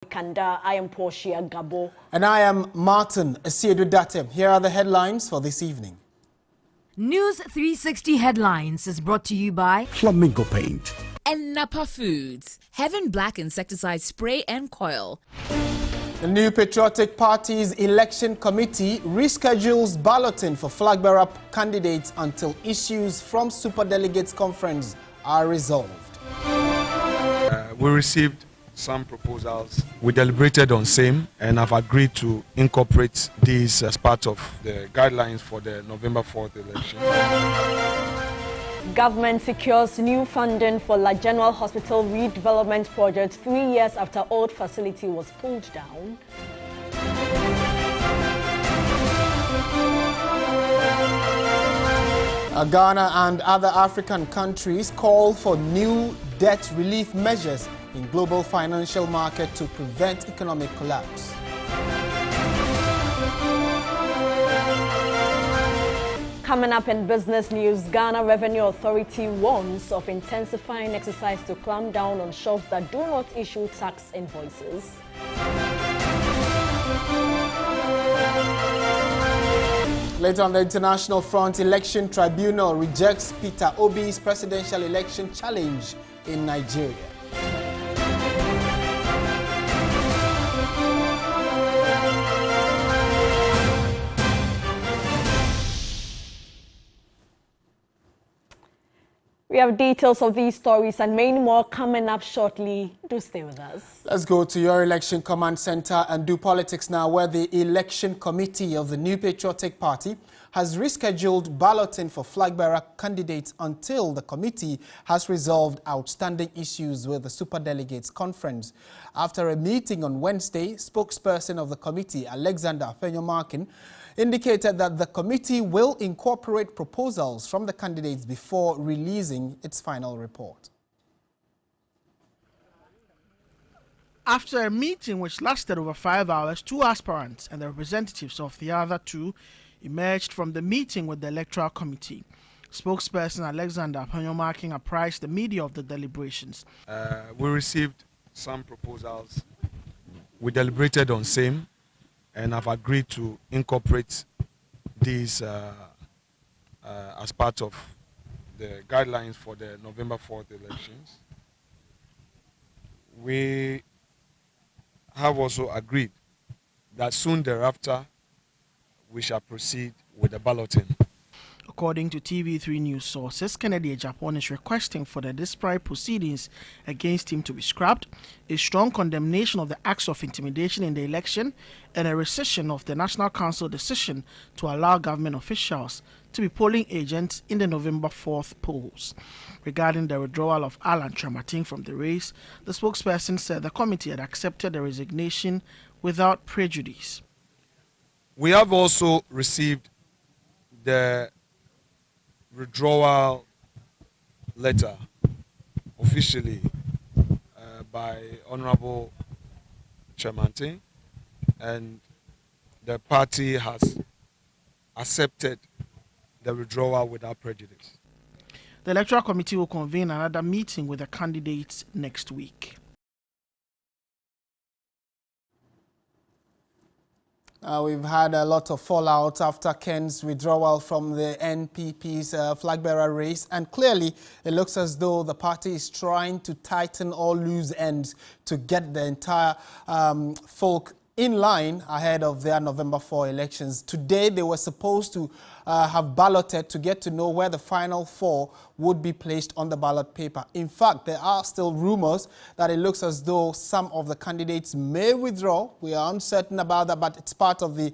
Kanda. I am Portia Gabo. And I am Martin Asiedu Datem. Here are the headlines for this evening. News 360 Headlines is brought to you by Flamingo Paint and Napa Foods. Heaven Black Insecticide Spray and Coil. The New Patriotic Party's election committee reschedules balloting for flag-bearer candidates until issues from Superdelegates Conference are resolved. We received some proposals. We deliberated on same and have agreed to incorporate these as part of the guidelines for the November 4th election. Government secures new funding for La General Hospital redevelopment project 3 years after old facility was pulled down. Ghana and other African countries call for new debt relief measures in global financial market to prevent economic collapse. Coming up in business news, Ghana Revenue Authority warns of intensifying exercise to clamp down on shops that do not issue tax invoices. Later on the international front, Election Tribunal rejects Peter Obi's presidential election challenge in Nigeria. We have details of these stories and many more coming up shortly. Do stay with us. Let's go to your election command center and do politics now, where the election committee of the New Patriotic Party has rescheduled balloting for flag-bearer candidates until the committee has resolved outstanding issues with the Superdelegates Conference. After a meeting on Wednesday, spokesperson of the committee, Alexander Afenyo-Markin, indicated that the committee will incorporate proposals from the candidates before releasing its final report. After a meeting which lasted over 5 hours, 2 aspirants and the representatives of the other 2 emerged from the meeting with the Electoral Committee. Spokesperson Alexander Afenyo-Markin apprised the media of the deliberations. We received some proposals. We deliberated on same and have agreed to incorporate these as part of the guidelines for the November 4th elections. We have also agreed that soon thereafter we shall proceed with the balloting. According to TV3 news sources, Kennedy Agyapong is requesting for the disparate proceedings against him to be scrapped, a strong condemnation of the acts of intimidation in the election, and a rescission of the National Council decision to allow government officials to be polling agents in the November 4th polls. Regarding the withdrawal of Alan Kyerematen from the race, the spokesperson said the committee had accepted the resignation without prejudice. We have also received the withdrawal letter officially by Honorable Kyerematen, and the party has accepted the withdrawal without prejudice. The Electoral Committee will convene another meeting with the candidates next week. We've had a lot of fallout after Ken's withdrawal from the NPP's flag-bearer race, and clearly it looks as though the party is trying to tighten all loose ends to get the entire folk in line ahead of their November 4 elections. Today they were supposed to have balloted to get to know where the final 4 would be placed on the ballot paper. In fact, there are still rumors that it looks as though some of the candidates may withdraw. We are uncertain about that, but it's part of the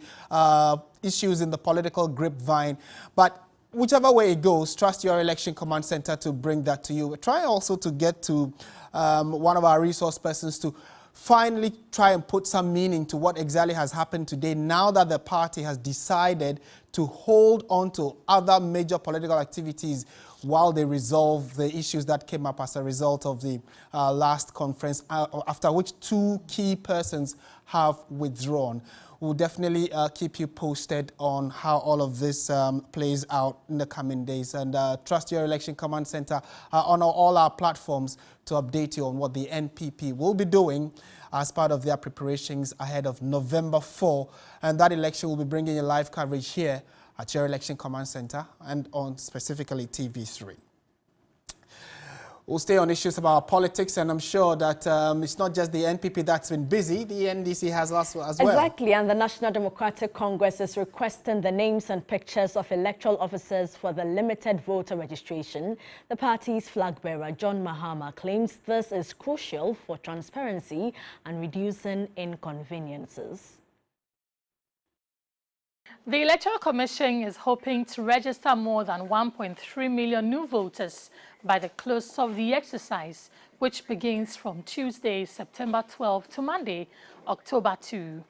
issues in the political grapevine. But whichever way it goes, trust your election command center to bring that to you. We're trying also to get to one of our resource persons to finally try and put some meaning to what exactly has happened today, now that the party has decided to hold on to other major political activities while they resolve the issues that came up as a result of the last conference, after which 2 key persons have withdrawn. We'll definitely keep you posted on how all of this plays out in the coming days. And trust your Election Command Center on all our platforms to update you on what the NPP will be doing as part of their preparations ahead of November 4. And that election will be bringing you live coverage here at your Election Command Center and on specifically TV3. We'll stay on issues about politics, and I'm sure that it's not just the NPP that's been busy. The NDC has also as well. Exactly, and the National Democratic Congress is requesting the names and pictures of electoral officers for the limited voter registration. The party's flag bearer, John Mahama, claims this is crucial for transparency and reducing inconveniences. The Electoral Commission is hoping to register more than 1.3 million new voters by the close of the exercise, which begins from Tuesday, September 12 to Monday, October 2.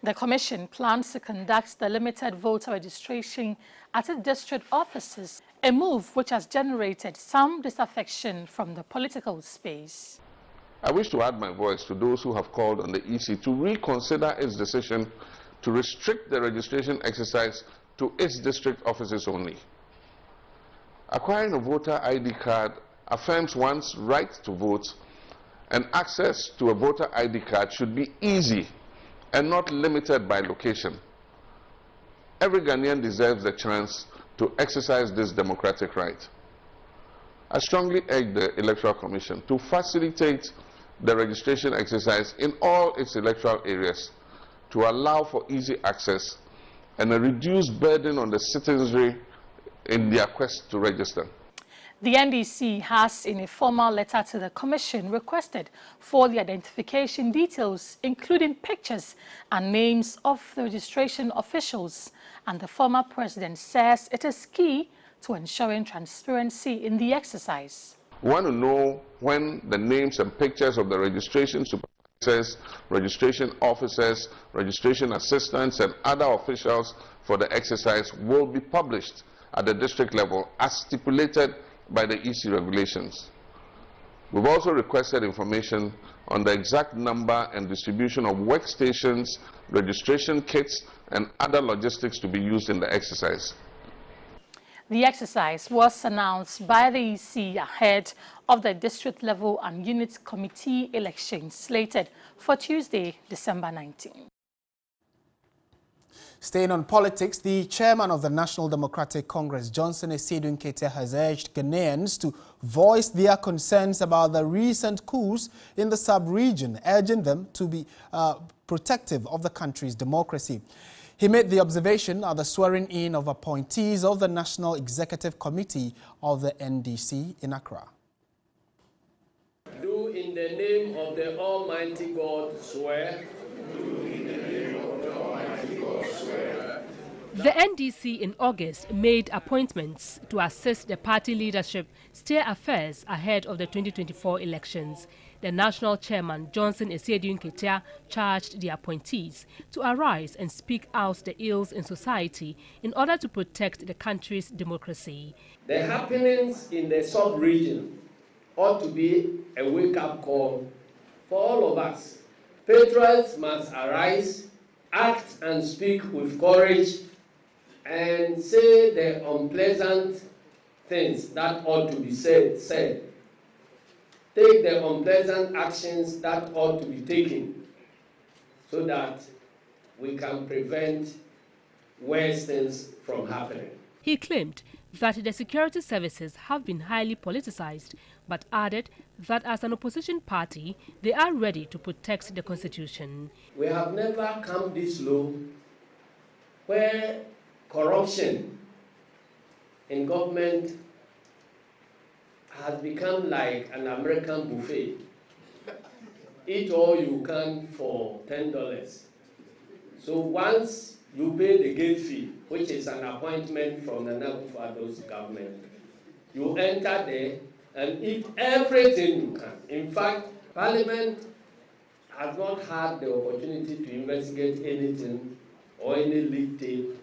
The Commission plans to conduct the limited voter registration at its district offices, a move which has generated some disaffection from the political space. I wish to add my voice to those who have called on the EC to reconsider its decision to restrict the registration exercise to its district offices only. Acquiring a voter ID card affirms one's right to vote, and access to a voter ID card should be easy and not limited by location. Every Ghanaian deserves the chance to exercise this democratic right. I strongly urge the Electoral Commission to facilitate the registration exercise in all its electoral areas to allow for easy access and a reduced burden on the citizenry in their quest to register. The NDC has, in a formal letter to the Commission, requested for the identification details, including pictures and names of the registration officials, and the former president says it is key to ensuring transparency in the exercise. We want to know when the names and pictures of the registration supervisors, registration officers, registration assistants, and other officials for the exercise will be published at the district level as stipulated by the EC regulations. We've also requested information on the exact number and distribution of workstations, registration kits, and other logistics to be used in the exercise. The exercise was announced by the EC ahead of the district level and unit committee elections slated for Tuesday, December 19. Staying on politics, the chairman of the National Democratic Congress, Johnson Asiedu Nketia, has urged Ghanaians to voice their concerns about the recent coups in the sub-region, urging them to be protective of the country's democracy. He made the observation at the swearing-in of appointees of the National Executive Committee of the NDC in Accra. Do in the name of the Almighty God swear. The NDC in August made appointments to assist the party leadership steer affairs ahead of the 2024 elections. The national chairman, Johnson Asiedu Nketia, charged the appointees to arise and speak out the ills in society in order to protect the country's democracy. The happenings in the sub-region ought to be a wake-up call for all of us. Patriots must arise, act and speak with courage, and say the unpleasant things that ought to be said. Take the unpleasant actions that ought to be taken so that we can prevent worse things from happening. He claimed that the security services have been highly politicized, but added that as an opposition party, they are ready to protect the constitution. We have never come this low where corruption in government has become like an American buffet. Eat all you can for $10. So once you pay the gate fee, which is an appointment from the Nana-Akufo-Addo's government, you enter there and eat everything you can. In fact, Parliament has not had the opportunity to investigate anything or any leak tape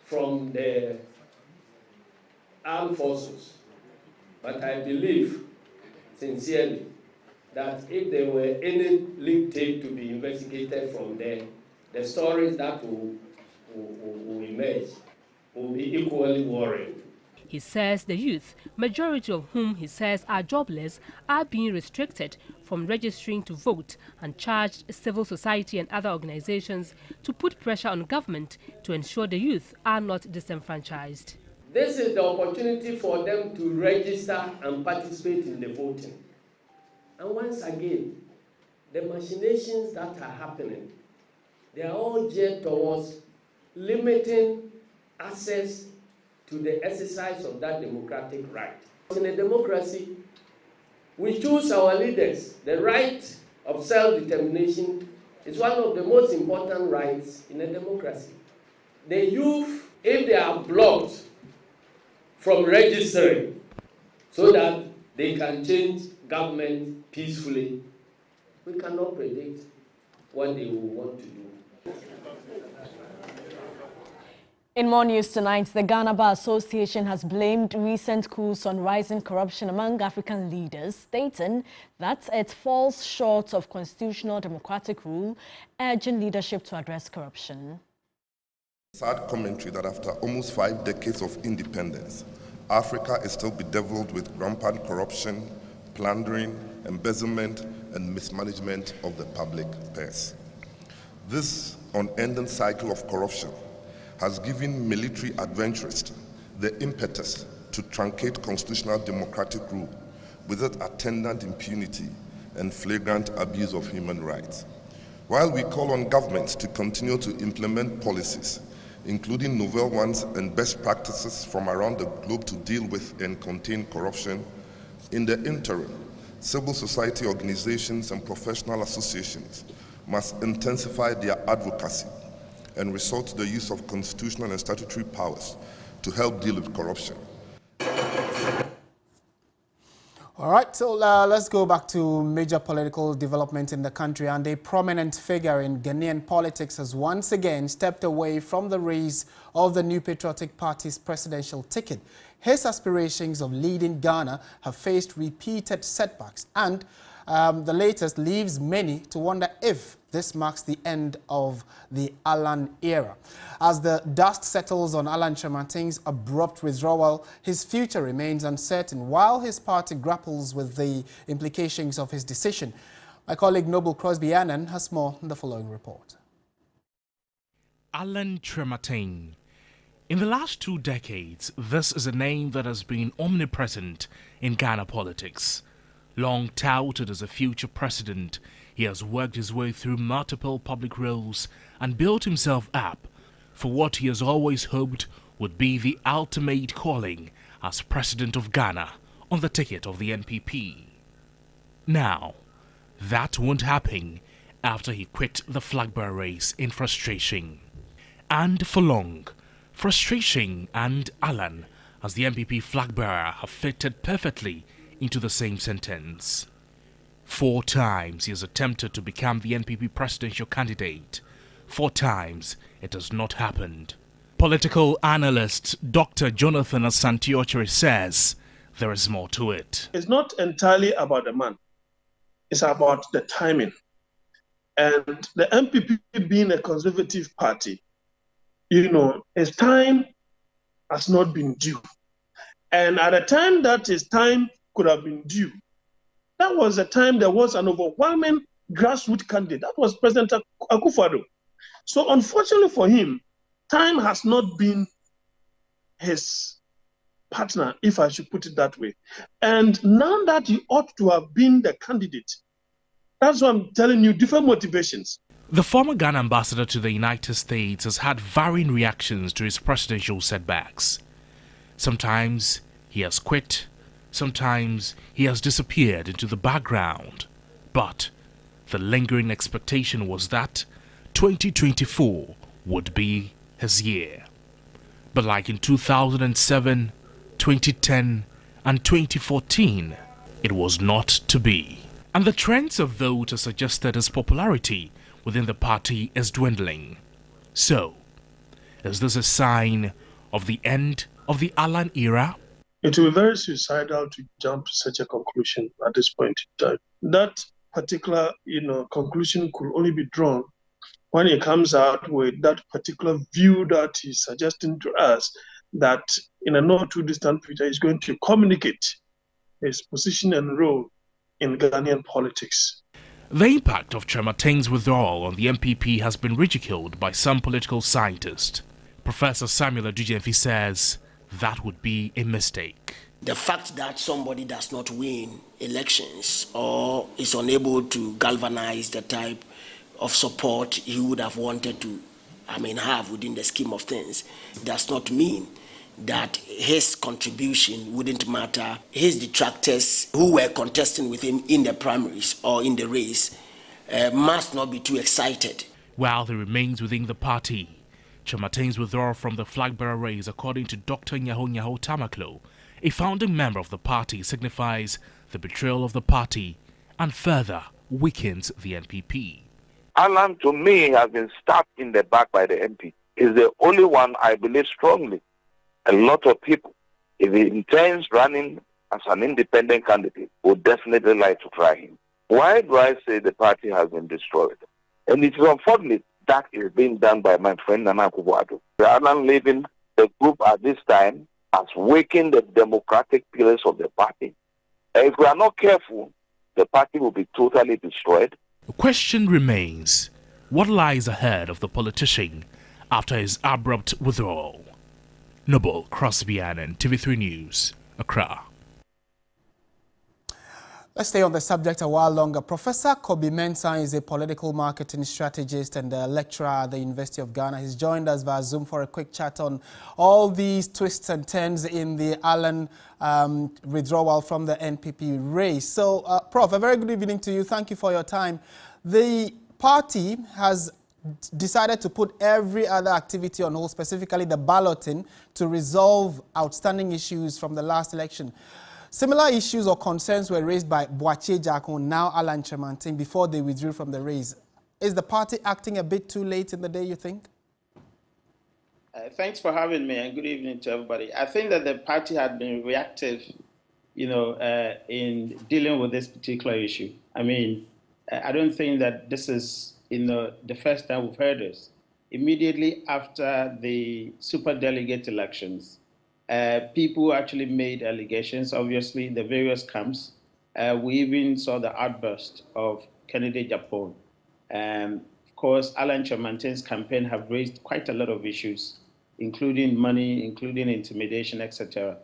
from the armed forces. But I believe, sincerely, that if there were any leak tape to be investigated from there, the stories that will emerge will be equally worrying. He says the youth, majority of whom he says are jobless, are being restricted from registering to vote and charged civil society and other organizations to put pressure on government to ensure the youth are not disenfranchised. This is the opportunity for them to register and participate in the voting. And once again, the machinations that are happening, they are all geared towards limiting access to the exercise of that democratic right. In a democracy, we choose our leaders. The right of self-determination is one of the most important rights in a democracy. The youth, if they are blocked from registering so that they can change government peacefully, we cannot predict what they will want to do. In more news tonight, the Ghana Bar Association has blamed recent coups on rising corruption among African leaders, stating that it falls short of constitutional democratic rule, urging leadership to address corruption. Sad commentary that after almost 5 decades of independence, Africa is still bedeviled with rampant corruption, plundering, embezzlement, and mismanagement of the public purse. This unending cycle of corruption has given military adventurers the impetus to truncate constitutional democratic rule with its attendant impunity and flagrant abuse of human rights. While we call on governments to continue to implement policies, including novel ones and best practices from around the globe to deal with and contain corruption, in the interim, civil society organizations and professional associations must intensify their advocacy and resort to the use of constitutional and statutory powers to help deal with corruption. All right, so let's go back to major political development in the country. And a prominent figure in Ghanaian politics has once again stepped away from the race of the New Patriotic Party's presidential ticket. His aspirations of leading Ghana have faced repeated setbacks, and the latest leaves many to wonder if this marks the end of the Alan era. As the dust settles on Alan Kyerematen's abrupt withdrawal, his future remains uncertain while his party grapples with the implications of his decision. My colleague Noble Crosby Annan has more in the following report. Alan Kyerematen. In the last 2 decades, this is a name that has been omnipresent in Ghana politics. Long touted as a future president, he has worked his way through multiple public roles and built himself up for what he has always hoped would be the ultimate calling as president of Ghana on the ticket of the NPP. Now, that won't happen after he quit the flag bearer race in frustration. And for long, frustration and Alan as the NPP flag bearer have fitted perfectly into the same sentence. 4 times he has attempted to become the NPP presidential candidate. 4 times it has not happened. Political analyst Dr. Jonathan Asante-Okyere says there is more to it. It's not entirely about the man. It's about the timing. And the NPP being a conservative party, his time has not been due. And at a time that his time could have been due, that was a time there was an overwhelming grassroots candidate. That was President Akufo-Addo. So unfortunately for him, time has not been his partner, if I should put it that way. And now that he ought to have been the candidate, that's why I'm telling you, different motivations. The former Ghana ambassador to the United States has had varying reactions to his presidential setbacks. Sometimes he has quit, sometimes he has disappeared into the background. But the lingering expectation was that 2024 would be his year. But like in 2007, 2010 and 2014, it was not to be. And the trends of vote have suggested his popularity within the party is dwindling. So, is this a sign of the end of the Alan era? It will be very suicidal to jump to such a conclusion at this point in time. that particular, conclusion could only be drawn when he comes out with that particular view that he's suggesting to us, that in a not too distant future he's going to communicate his position and role in Ghanaian politics. The impact of Kyerematen's withdrawal on the NPP has been ridiculed by some political scientists. Professor Samuel Adujemfi says that would be a mistake. The fact that somebody does not win elections or is unable to galvanize the type of support he would have wanted to have within the scheme of things does not mean that his contribution wouldn't matter. His detractors who were contesting with him in the primaries or in the race must not be too excited. While he remains within the party, Kyerematen's withdrawal from the flag bearer race, according to Dr. Nyaho Tamaklo, a founding member of the party, signifies the betrayal of the party and further weakens the NPP. Alan, to me, has been stabbed in the back by the MP. He's the only one I believe strongly. A lot of people, if he intends running as an independent candidate, would definitely like to try him. Why do I say the party has been destroyed? And it is unfortunate that is being done by my friend Nana Akufo-Addo. Alan leaving the group at this time has weakened the democratic pillars of the party. And if we are not careful, the party will be totally destroyed. The question remains, what lies ahead of the politician after his abrupt withdrawal? Noble Crosby-Annan, TV3 News, Accra. Let's stay on the subject a while longer. Professor Kobi Mensah is a political marketing strategist and a lecturer at the University of Ghana. He's joined us via Zoom for a quick chat on all these twists and turns in the Allen withdrawal from the NPP race. So, Prof, a very good evening to you. Thank you for your time. The party has decided to put every other activity on hold, specifically the balloting, to resolve outstanding issues from the last election. Similar issues or concerns were raised by Boakye Agyarko, now Alan Kyerematen, before they withdrew from the race. Is the party acting a bit too late in the day, you think? Thanks for having me, and good evening to everybody. I think that the party had been reactive, in dealing with this particular issue. I mean, I don't think that this is, the first time we've heard this. Immediately after the superdelegate elections, people actually made allegations, obviously, in the various camps. We even saw the outburst of Kennedy Agyapong. Of course, Alan Kyerematen's campaign have raised quite a lot of issues, including money, including intimidation, etc.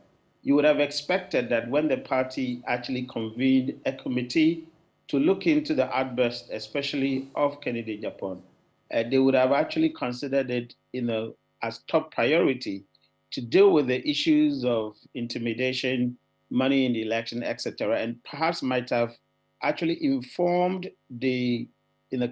You would have expected that when the party actually convened a committee to look into the outburst, especially of Kennedy Agyapong, they would have actually considered it, as top priority to deal with the issues of intimidation, money in the election, etc., and perhaps might have actually informed the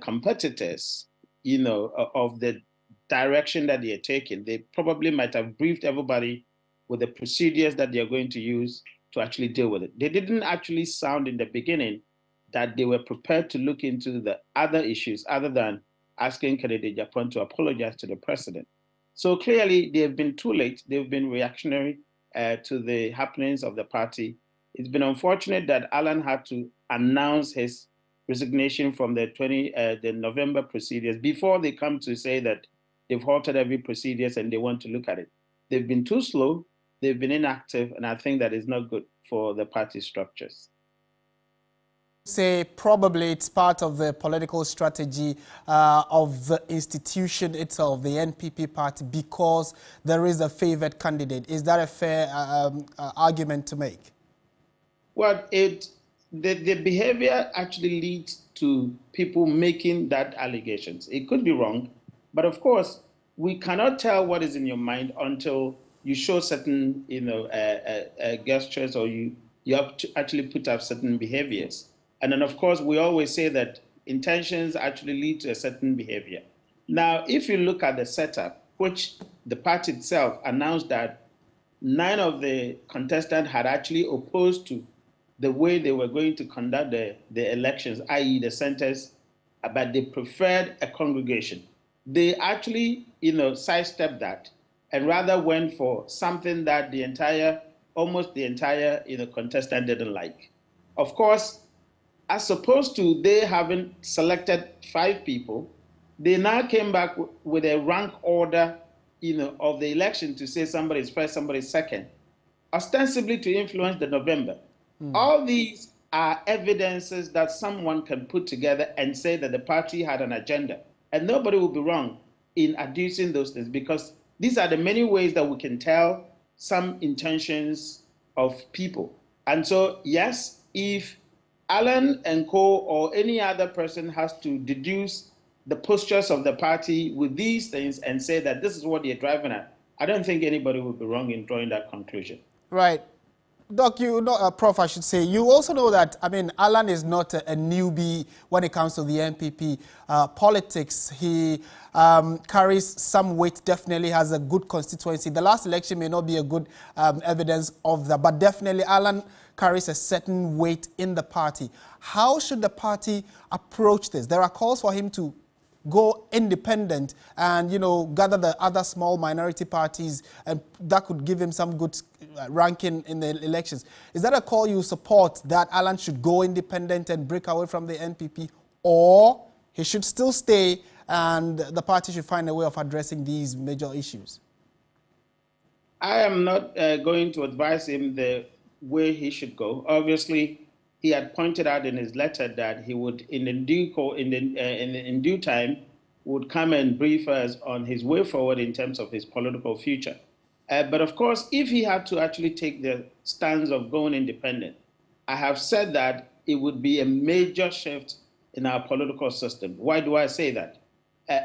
competitors, of the direction that they are taking. They probably might have briefed everybody with the procedures that they are going to use to actually deal with it. They didn't actually sound in the beginning that they were prepared to look into the other issues other than asking Kennedy Agyapong to apologize to the president. So clearly, they have been too late. They've been reactionary to the happenings of the party. It's been unfortunate that Alan had to announce his resignation from the November procedures before they come to say that they've halted every procedures and they want to look at it. They've been too slow, they've been inactive, and I think that is not good for the party structures. Say probably it's part of the political strategy of the institution itself, the NPP party, because there is a favored candidate. Is that a fair argument to make? Well, the behavior actually leads to people making that allegations. It could be wrong, but of course, we cannot tell what is in your mind until you show certain, gestures, or you have to actually put up certain behaviors. And then, of course, we always say that intentions actually lead to a certain behavior. Now, if you look at the setup, which the party itself announced that 9 of the contestants had actually opposed to the way they were going to conduct the elections, i.e. the centers, but they preferred a congregation. They actually, sidestepped that and rather went for something that almost the entire, contestant didn't like. Of course, as opposed to they having selected 5 people, they now came back with a rank order, of the election to say somebody's first, somebody's second, ostensibly to influence the November. All these are evidences that someone can put together and say that the party had an agenda. And nobody will be wrong in adducing those things, because these are the many ways that we can tell some intentions of people. And so, yes, if Alan and Co. or any other person has to deduce the postures of the party with these things and say that this is what they're driving at, I don't think anybody would be wrong in drawing that conclusion. Right. Doc, Prof, I should say, you also know that, Alan is not a newbie when it comes to the NPP politics. He carries some weight, definitely has a good constituency. The last election may not be a good evidence of that, but definitely Alan carries a certain weight in the party. How should the party approach this? There are calls for him to go independent and, gather the other small minority parties, and that could give him some good ranking in the elections. Is that a call you support, that Alan should go independent and break away from the NPP, or he should still stay and the party should find a way of addressing these major issues? I am not going to advise him the way he should go. Obviously, he had pointed out in his letter that he would, in due time, would come and brief us on his way forward in terms of his political future. But of course, if he had to actually take the stance of going independent, I have said that it would be a major shift in our political system. Why do I say that?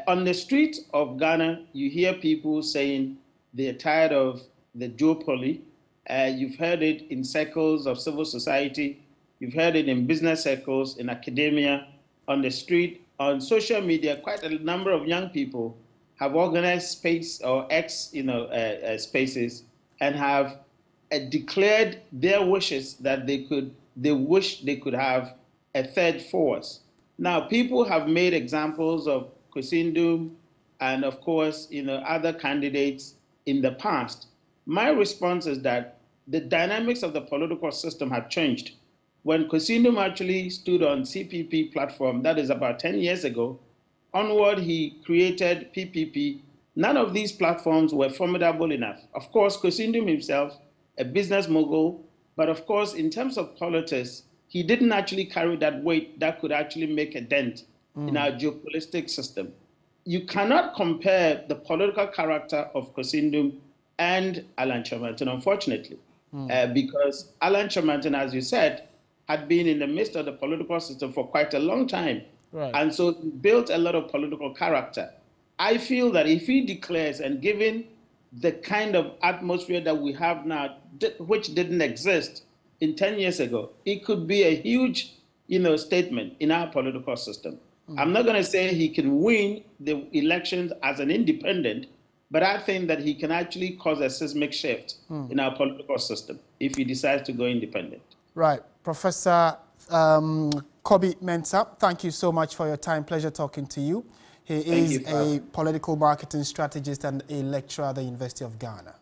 On the streets of Ghana, you hear people saying they're tired of the duopoly. You've heard it in circles of civil society. You've heard it in business circles, in academia, on the street, on social media. Quite a number of young people have organized space or spaces and have declared their wishes that they wish they could have a third force. Now, people have made examples of Kwesi Nduom and, of course, other candidates in the past. My response is that the dynamics of the political system have changed. When Kwesi Nduom actually stood on CPP platform, that is about 10 years ago, onward he created PPP. None of these platforms were formidable enough. Of course, Kwesi Nduom himself, a business mogul, but of course, in terms of politics, he didn't actually carry that weight that could actually make a dent in our geopolitical system. You cannot compare the political character of Kwesi Nduom and Alan Kyerematen, unfortunately, because Alan Kyerematen, as you said, had been in the midst of the political system for quite a long time. Right. And so he built a lot of political character. I feel that if he declares, and given the kind of atmosphere that we have now, which didn't exist in 10 years ago, it could be a huge, statement in our political system. I'm not going to say he can win the elections as an independent, but I think that he can actually cause a seismic shift in our political system if he decides to go independent. Right. Professor Kobi Mensah, thank you so much for your time. Pleasure talking to you. He is a political marketing strategist and a lecturer at the University of Ghana.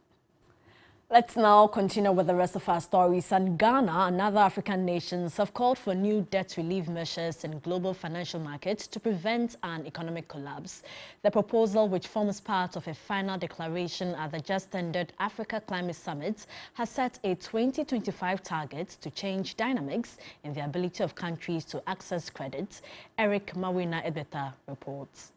Let's now continue with the rest of our stories. And Ghana and other African nations have called for new debt relief measures in global financial markets to prevent an economic collapse. The proposal, which forms part of a final declaration at the just-ended Africa Climate Summit, has set a 2025 target to change dynamics in the ability of countries to access credit. Eric Mawina Edeta reports.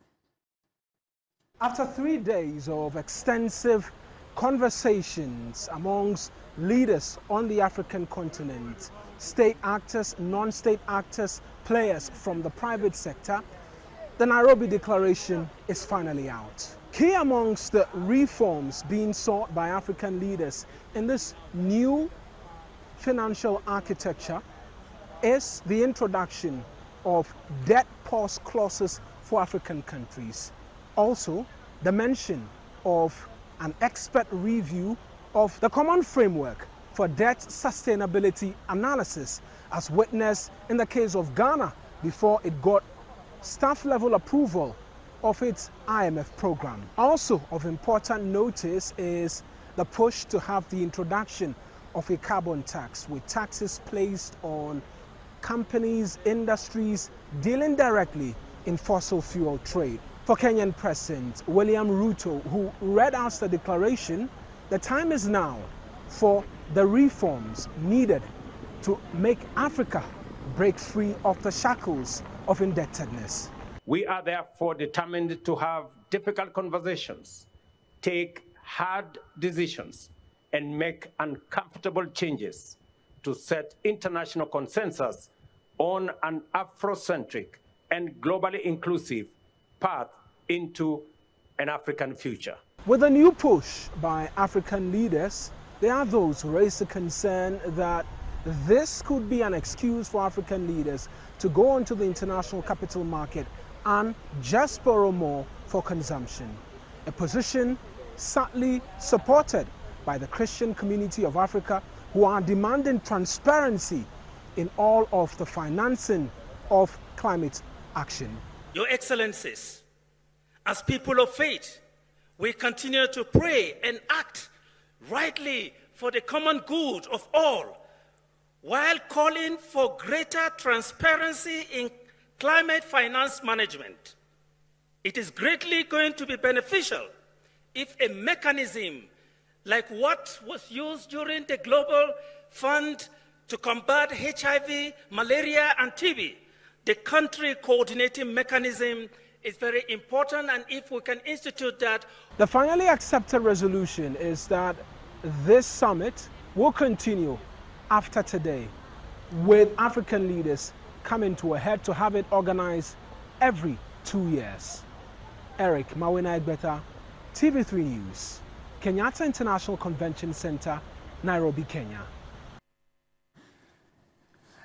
After 3 days of extensive conversations amongst leaders on the African continent, state actors, non-state actors, players from the private sector, the Nairobi Declaration is finally out. Key amongst the reforms being sought by African leaders in this new financial architecture is the introduction of debt pause clauses for African countries. Also, the mention of an expert review of the common framework for debt sustainability analysis, as witnessed in the case of Ghana before it got staff-level approval of its IMF program. Also of important notice is the push to have the introduction of a carbon tax, with taxes placed on companies, industries dealing directly in fossil fuel trade. For Kenyan President William Ruto, who read out the declaration, the time is now for the reforms needed to make Africa break free of the shackles of indebtedness. We are therefore determined to have difficult conversations, take hard decisions, and make uncomfortable changes to set international consensus on an Afrocentric and globally inclusive path into an African future. With a new push by African leaders, there are those who raise the concern that this could be an excuse for African leaders to go onto the international capital market and just borrow more for consumption. A position sadly supported by the Christian community of Africa, who are demanding transparency in all of the financing of climate action. Your Excellencies, as people of faith, we continue to pray and act rightly for the common good of all, while calling for greater transparency in climate finance management. It is greatly going to be beneficial if a mechanism like what was used during the Global Fund to combat HIV, malaria, and TB, the country coordinating mechanism is very important, and if we can institute that. The finally accepted resolution is that this summit will continue after today, with African leaders coming to a head to have it organized every 2 years. Eric Mawina-Egbeta, TV3 News, Kenyatta International Convention Center, Nairobi, Kenya.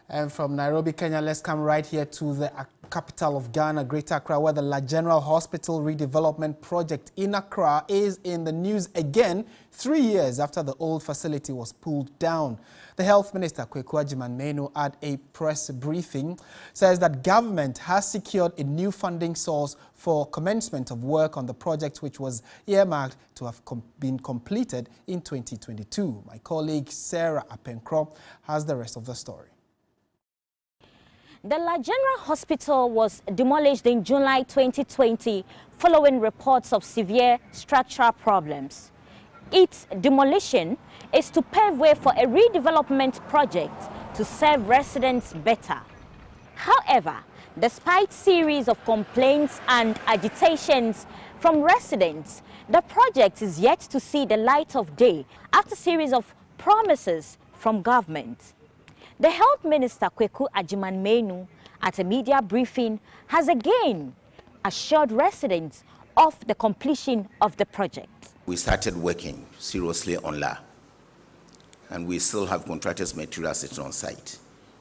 And from Nairobi, Kenya, let's come right here to the capital of Ghana, Greater Accra, where the La General Hospital redevelopment project in Accra is in the news again, 3 years after the old facility was pulled down. The Health Minister, Kweku Agyeman-Manu, at a press briefing, says that government has secured a new funding source for commencement of work on the project, which was earmarked to have been completed in 2022. My colleague Sarah Apenkro has the rest of the story. The La General Hospital was demolished in July 2020 following reports of severe structural problems. Its demolition is to pave way for a redevelopment project to serve residents better. However, despite series of complaints and agitations from residents, the project is yet to see the light of day after a series of promises from government. The Health Minister, Kweku Agyeman-Manu, at a media briefing, has again assured residents of the completion of the project. We started working seriously on LA, and we still have contractors' material sitting on site.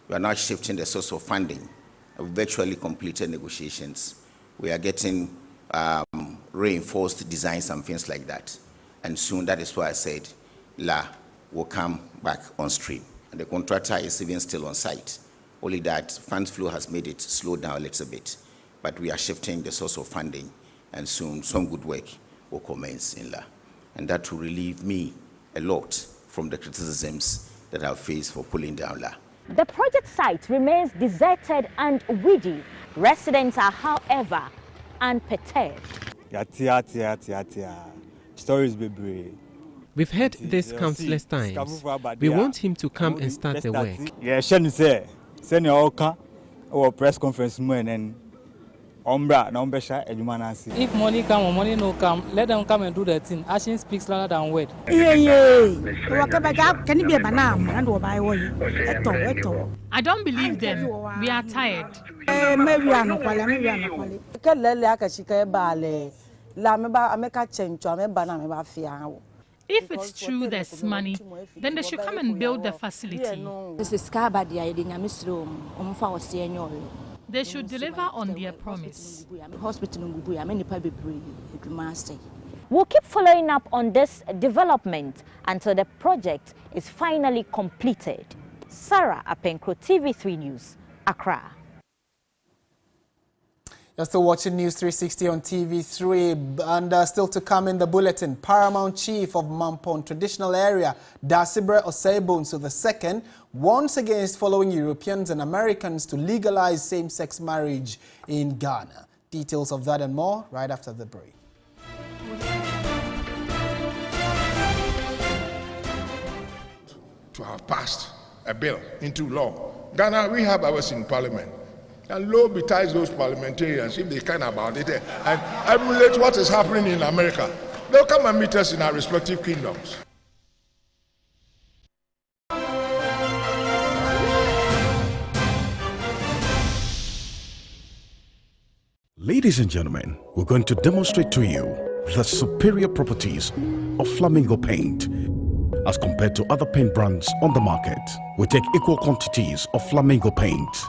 We are now shifting the source of funding. We've virtually completed negotiations. We are getting reinforced designs and things like that. And soon, that is why I said LA will come back on stream. And the contractor is even still on site. Only that funds flow has made it slow down a little bit. But we are shifting the source of funding, and soon some good work will commence in LA. And that will relieve me a lot from the criticisms that I've faced for pulling down LA. The project site remains deserted and weedy. Residents are, however, unperturbed. Stories be brave. We've heard this countless times. We want him to come and start the work. Yeah, send your press conference and if money come or money no come, let them come and do their thing. Action speaks louder than word. I don't believe them. We are tired. If it's true there's money, then they should come and build the facility. They should deliver on their promise. We'll keep following up on this development until the project is finally completed. Sarah Apenkro, TV3 News, Accra. You're still watching News 360 on TV3, and still to come in the bulletin, Paramount Chief of Mampong Traditional Area, Dasibre Osei-Bonsu II, once again is following Europeans and Americans to legalize same-sex marriage in Ghana. Details of that and more right after the break. To have passed a bill into law. Ghana, we have ours in parliament. And lo betides those parliamentarians, if they can about it, and emulate what is happening in America, they'll come and meet us in our respective kingdoms. Ladies and gentlemen, we're going to demonstrate to you the superior properties of Flamingo paint. As compared to other paint brands on the market, we take equal quantities of Flamingo paint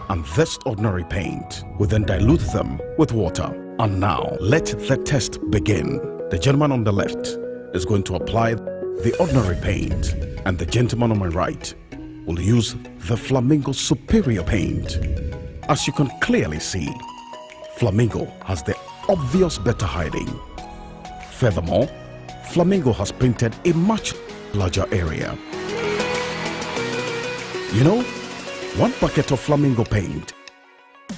and this ordinary paint. We then dilute them with water. And now, let the test begin. The gentleman on the left is going to apply the ordinary paint, and the gentleman on my right will use the Flamingo Superior paint. As you can clearly see, Flamingo has the obvious better hiding. Furthermore, Flamingo has painted a much larger area. You know, 1 bucket of Flamingo paint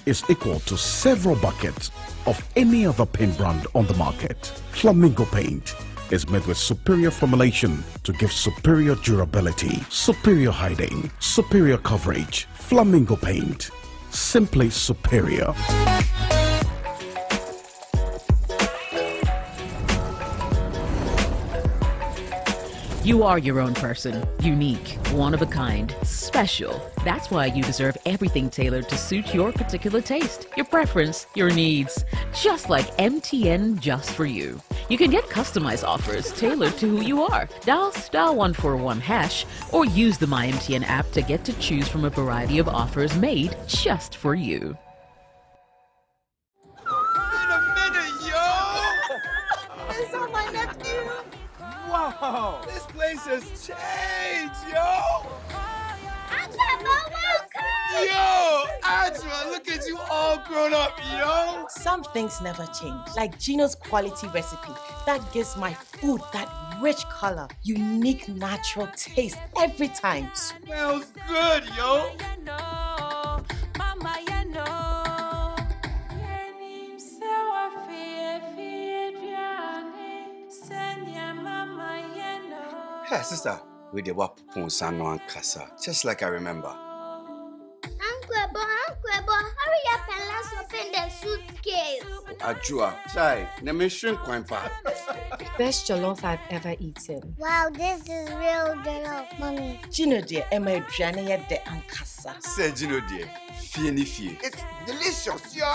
is equal to several buckets of any other paint brand on the market. Flamingo paint is made with superior formulation to give superior durability, superior hiding, superior coverage. Flamingo paint, simply superior. You are your own person, unique, one of a kind, special. That's why you deserve everything tailored to suit your particular taste, your preference, your needs. Just like MTN Just For You. You can get customized offers tailored to who you are. Dial *141# or use the MyMTN app to get to choose from a variety of offers made just for you. Wow, this place has changed, yo! Yo, Ajwa, look at you all grown up, yo! Some things never change, like Gino's quality recipe that gives my food that rich color, unique natural taste every time. Smells good, yo! Hey, sister, we did what Ponsano and Casa, just like I remember. Uncle, hurry up and let's open the suitcase. Ajua, chai, name shrink quite far. Best jollof I've ever eaten. Wow, this is real jollof, mommy. Gino dear, Emma Adriana de Ancasa. Say Gino dear, fie. It's delicious, yo!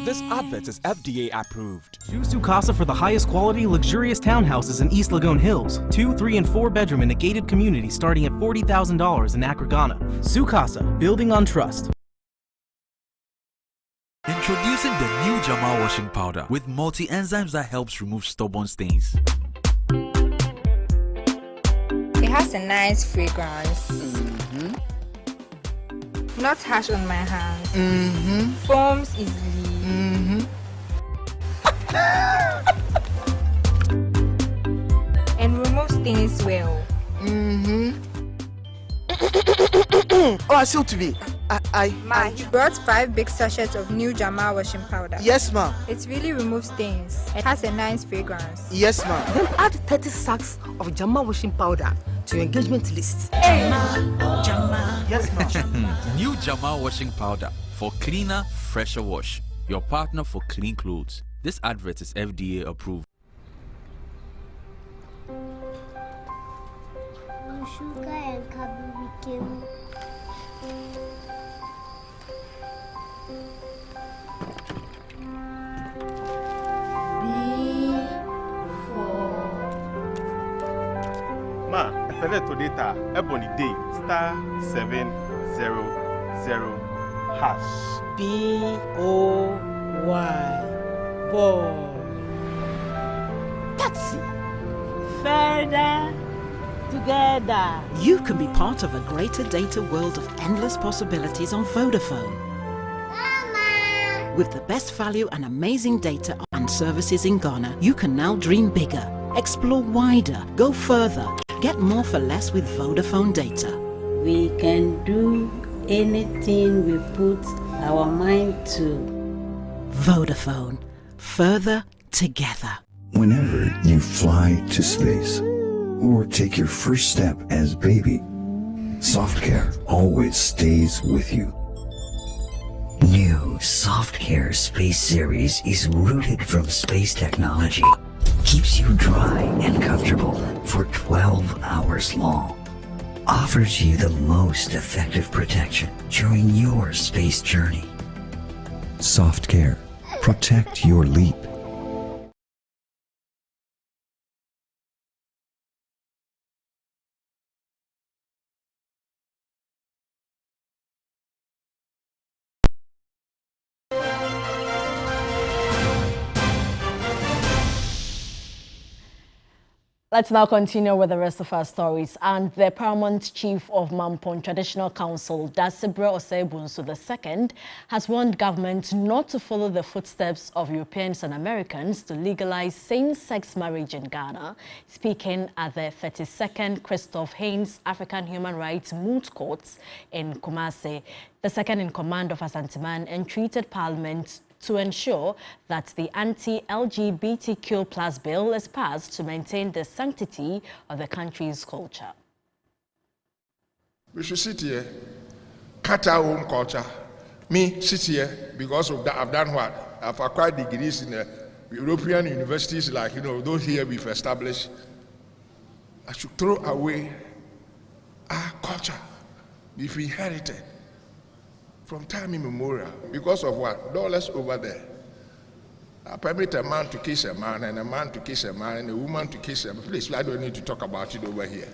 This advert is FDA approved. Choose Sukasa for the highest quality, luxurious townhouses in East Lagoon Hills. 2, 3, and 4 bedroom in a gated community starting at $40,000 in Accra, Ghana. Sukasa, building on trust. Introducing the new Jamal washing powder with multi-enzymes that helps remove stubborn stains. It has a nice fragrance. Not harsh on my hands. Foams easily. And removes stains well. Oh, I still to be. You brought 5 big sachets of new Jamal washing powder. Yes, ma'am. It really removes stains. It has a nice fragrance. Yes, ma'am. Then add 30 sacks of Jamal washing powder to your engagement list. Hey. Jamal. Yes, ma'am. New Jamal washing powder for cleaner, fresher wash. Your partner for clean clothes. This advert is FDA approved. Sugar and Kabuki. Ma, I to data, ebony day, *700#. B-O-Y, boy. Taxi. Further together. You can be part of a greater data world of endless possibilities on Vodafone. With the best value and amazing data and services in Ghana, you can now dream bigger, explore wider, go further, get more for less with Vodafone data. We can do anything we put our mind to. Vodafone, further together. Whenever you fly to space or take your first step as baby, SoftCare always stays with you. New SoftCare Space Series is rooted from space technology. Keeps you dry and comfortable for 12 hours long. Offers you the most effective protection during your space journey. SoftCare. Protect your leap. Let's now continue with the rest of our stories. And the Paramount Chief of Mampong Traditional Council, Dasibre Osei-Bunsu II, has warned government not to follow the footsteps of Europeans and Americans to legalize same-sex marriage in Ghana. Speaking at the 32nd Christoph Haynes African Human Rights Moot Courts in Kumasi, the second in command of Asanteman entreated Parliament to ensure that the anti-LGBTQ+ bill is passed to maintain the sanctity of the country's culture. We should sit here, cut our own culture. Me, sit here, because of that, I've done what? I've acquired degrees in European universities like, those here we've established. I should throw away our culture we've inherited from time immemorial. Because of what? Dollars over there. I permit a man to kiss a man, and a man to kiss a man, and a woman to kiss a man. Please, I don't need to talk about it over here.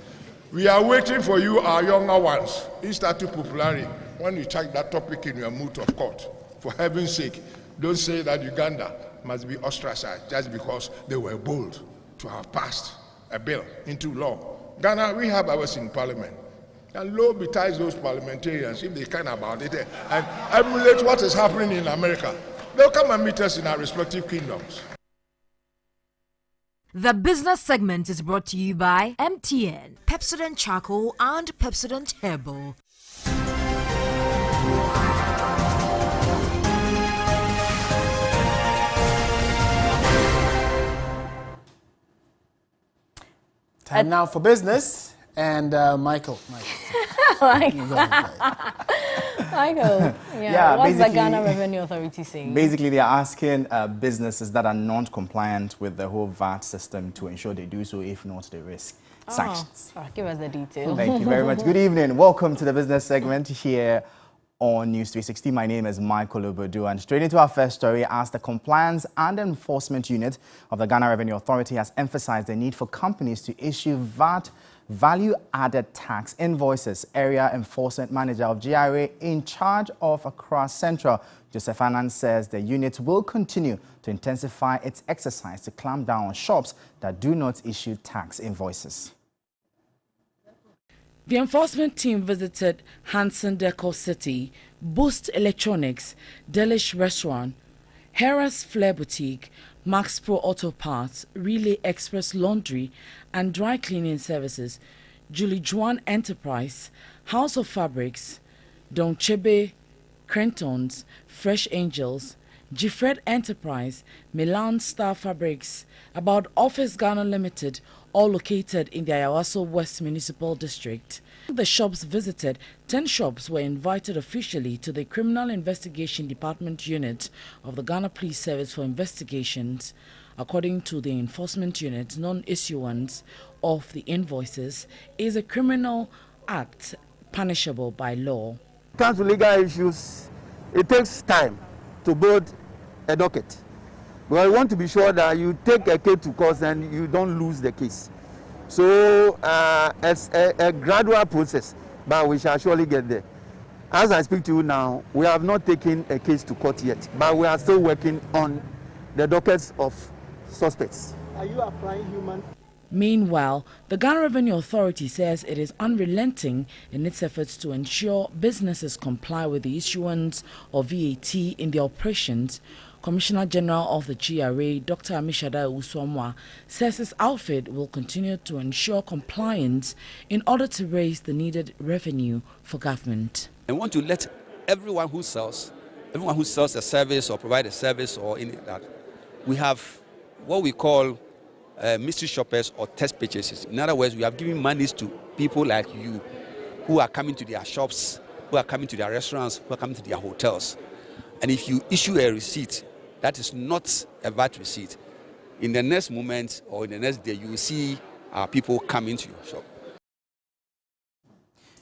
We are waiting for you, our younger ones. You start to popularity. When you check that topic in your moot of court, for heaven's sake, don't say that Uganda must be ostracized just because they were bold to have passed a bill into law. Ghana, we have ours in parliament. And low betides those parliamentarians, if they can about it, and emulate what is happening in America. They'll come and meet us in our respective kingdoms. The business segment is brought to you by MTN, Pepsodent Charcoal and Pepsodent Herbal. Time now for business. And Michael. Michael, yeah, what's the Ghana Revenue Authority saying? Basically, they are asking businesses that are non-compliant with the whole VAT system to ensure they do so, if not, they risk sanctions. Give us the details. Thank you very much. Good evening. Welcome to the business segment here on News 360. My name is Michael Obodu, and straight into our first story, as the Compliance and Enforcement Unit of the Ghana Revenue Authority has emphasized the need for companies to issue VAT value-added tax invoices. Area Enforcement Manager of GRA in charge of Accra Central, Joseph Annan, says the unit will continue to intensify its exercise to clamp down on shops that do not issue tax invoices. The enforcement team visited Hanson Decor City, Boost Electronics, Delish Restaurant, Harris Flair Boutique, Max Pro Auto Parts, Relay Express Laundry and Dry Cleaning Services, Julie Juan Enterprise, House of Fabrics, Don Chebe, Crentons, Fresh Angels, Gifred Enterprise, Milan Star Fabrics, About Office Ghana Limited, all located in the Ayawaso West Municipal District. The shops visited, 10 shops were invited officially to the Criminal Investigation Department Unit of the Ghana Police Service for investigations. According to the enforcement unit, non-issuance of the invoices is a criminal act punishable by law. When it comes to legal issues, it takes time to build a docket. But I want to be sure that you take a case to court and you don't lose the case. So it's a gradual process, but we shall surely get there. As I speak to you now, we have not taken a case to court yet, but we are still working on the dockets of suspects. Are you applying human Meanwhile, the Ghana Revenue Authority says it is unrelenting in its efforts to ensure businesses comply with the issuance of VAT in their operations. Commissioner General of the GRA, Dr. Amishada Usomwa, says his outfit will continue to ensure compliance in order to raise the needed revenue for government. I want to let everyone who sells a service or provide a service or any that, we have what we call mystery shoppers or test purchases. In other words, we have given monies to people like you who are coming to their shops, who are coming to their restaurants, who are coming to their hotels. And if you issue a receipt that is not a VAT receipt, in the next moment or in the next day, you will see people coming to your shop.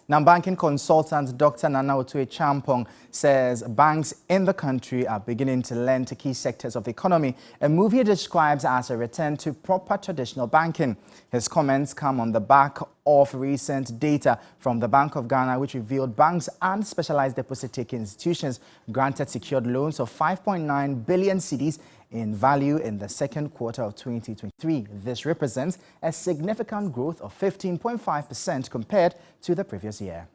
Now, banking consultant Dr. Nana Otue Champong says banks in the country are beginning to lend to key sectors of the economy, a move he describes as a return to proper traditional banking. His comments come on the back of recent data from the Bank of Ghana, which revealed banks and specialized deposit-taking institutions granted secured loans of 5.9 billion cedis in value in the second quarter of 2023. This represents a significant growth of 15.5% compared to the previous year.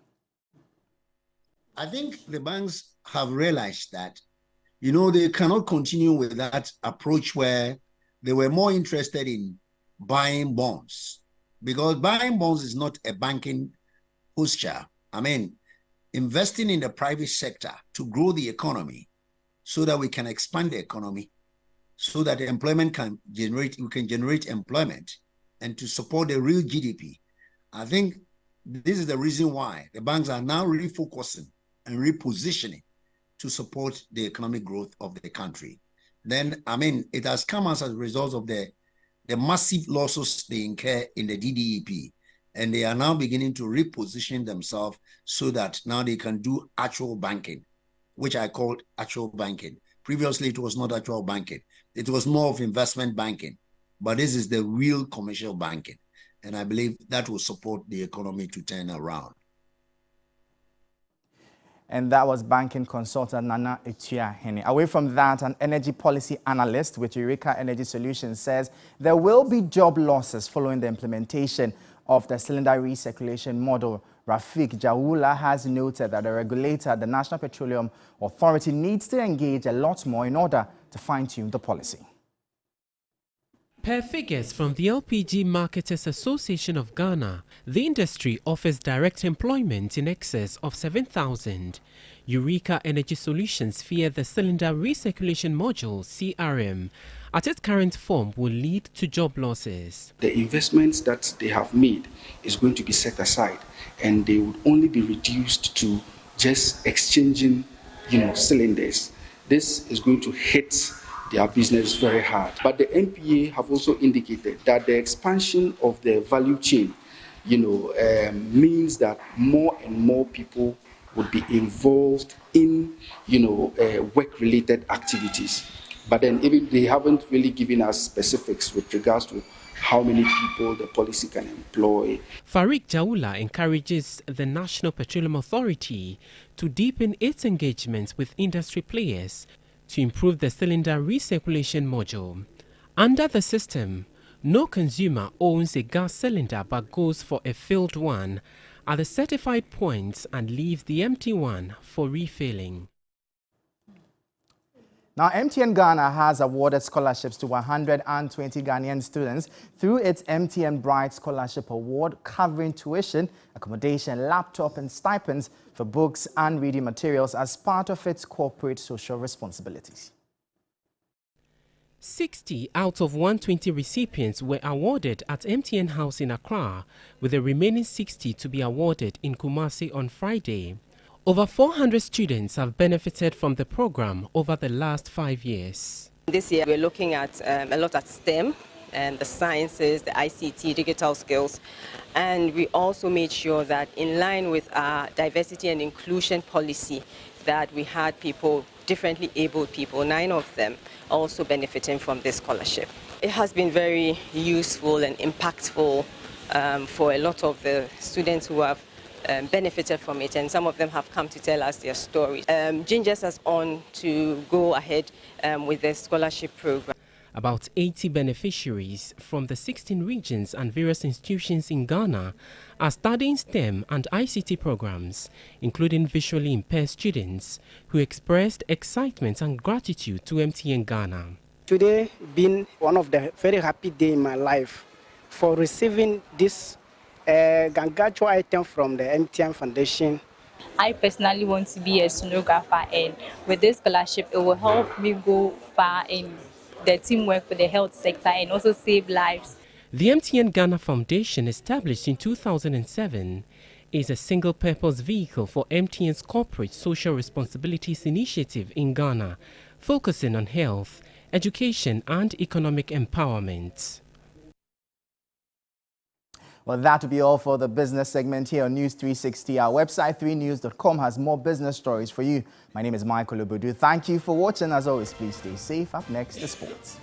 I think the banks have realized that, they cannot continue with that approach where they were more interested in buying bonds, because buying bonds is not a banking posture. Investing in the private sector to grow the economy so that we can expand the economy, so that employment we can generate employment and to support the real GDP. I think this is the reason why the banks are now refocusing and repositioning to support the economic growth of the country. Then, it has come as a result of the massive losses they incur in the DDEP. And they are now beginning to reposition themselves so that now they can do actual banking, which I called actual banking. Previously, it was not actual banking. It was more of investment banking, but this is the real commercial banking. And I believe that will support the economy to turn around. And that was banking consultant Nana Otue Hene. Away from that, an energy policy analyst with Eureka Energy Solutions says there will be job losses following the implementation of the cylinder recirculation model. Rafik Jaula has noted that the regulator, the National Petroleum Authority, needs to engage a lot more in order to fine-tune the policy. Per figures from the LPG Marketers Association of Ghana, the industry offers direct employment in excess of 7,000. Eureka Energy Solutions fear the cylinder recirculation module, CRM, at its current form will lead to job losses. The investments that they have made is going to be set aside, and they would only be reduced to just exchanging, cylinders. This is going to hit their business very hard. But the NPA have also indicated that the expansion of the value chain, means that more and more people would be involved in, work-related activities. But then even they haven't really given us specifics with regards to how many people the policy can employ. Farik Jaula encourages the National Petroleum Authority to deepen its engagements with industry players to improve the cylinder recirculation module. Under the system, no consumer owns a gas cylinder but goes for a filled one at the certified points and leaves the empty one for refilling. Now, MTN Ghana has awarded scholarships to 120 Ghanaian students through its MTN Bright Scholarship Award, covering tuition, accommodation, laptop and stipends for books and reading materials as part of its corporate social responsibilities. 60 out of 120 recipients were awarded at MTN House in Accra, with the remaining 60 to be awarded in Kumasi on Friday. Over 400 students have benefited from the program over the last 5 years. This year we're looking at a lot at STEM, and the sciences, the ICT, digital skills, and we also made sure that in line with our diversity and inclusion policy that we had people, differently abled people, 9 of them also benefiting from this scholarship. It has been very useful and impactful for a lot of the students who have benefited from it, and some of them have come to tell us their stories. Gingers us on to go ahead with the scholarship program. About 80 beneficiaries from the 16 regions and various institutions in Ghana are studying STEM and ICT programs, including visually impaired students who expressed excitement and gratitude to MTN Ghana. Today been one of the very happy days in my life for receiving this Gangacho item from the MTN Foundation. I personally want to be a sonographer, and with this scholarship it will help me go far in the teamwork with the health sector and also save lives. The MTN Ghana Foundation, established in 2007, is a single-purpose vehicle for MTN's corporate social responsibilities initiative in Ghana, focusing on health, education and economic empowerment. Well, that will be all for the business segment here on News 360. Our website, 3news.com, has more business stories for you. My name is Michael Obodu. Thank you for watching. As always, please stay safe. Up next, the sports.